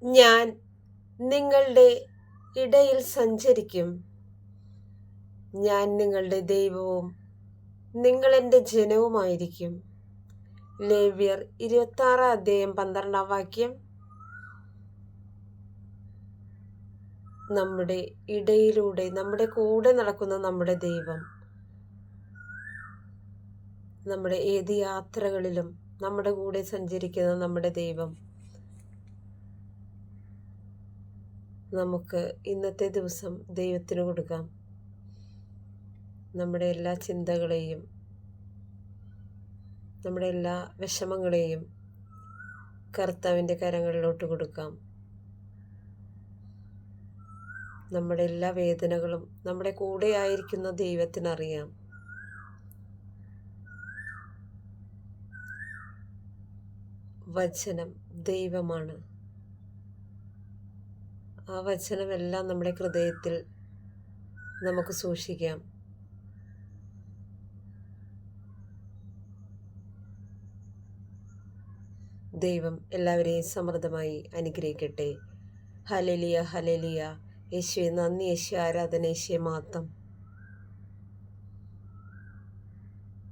ഞാൻ നിങ്ങളുടെ ഇടയിൽ സഞ്ചരിക്കും. ഞാൻ നിങ്ങളുടെ ദൈവവും നിങ്ങൾ എൻ്റെ ജനവുമായിരിക്കും. ലേവ്യർ 26:12. നമ്മുടെ ഇടയിലൂടെ നമ്മുടെ കൂടെ നടക്കുന്ന നമ്മുടെ ദൈവം നമ്മുടെ ഏത് യാത്രകളിലും നമ്മുടെ കൂടെ സഞ്ചരിക്കുന്ന നമ്മുടെ ദൈവം നമുക്ക് ഇന്നത്തെ ദിവസം ദൈവത്തിന് കൊടുക്കാം. നമ്മുടെ എല്ലാ ചിന്തകളെയും നമ്മുടെ എല്ലാ വിഷമങ്ങളെയും കർത്താവിൻ്റെ കരങ്ങളിലോട്ട് കൊടുക്കാം. നമ്മുടെ എല്ലാ വേദനകളും നമ്മുടെ കൂടെ ആയിരിക്കുന്ന ദൈവത്തിനറിയാം. വചനം ദൈവമാണ്. ആ വചനമെല്ലാം നമ്മുടെ ഹൃദയത്തിൽ നമുക്ക് സൂക്ഷിക്കാം. ദൈവം എല്ലാവരെയും സമൃദ്ധമായി അനുഗ്രഹിക്കട്ടെ. Hallelujah, hallelujah. യേശുവേ നന്ദി, യേശുവേ ആരാധന, യേശുവേ മഹത്വം.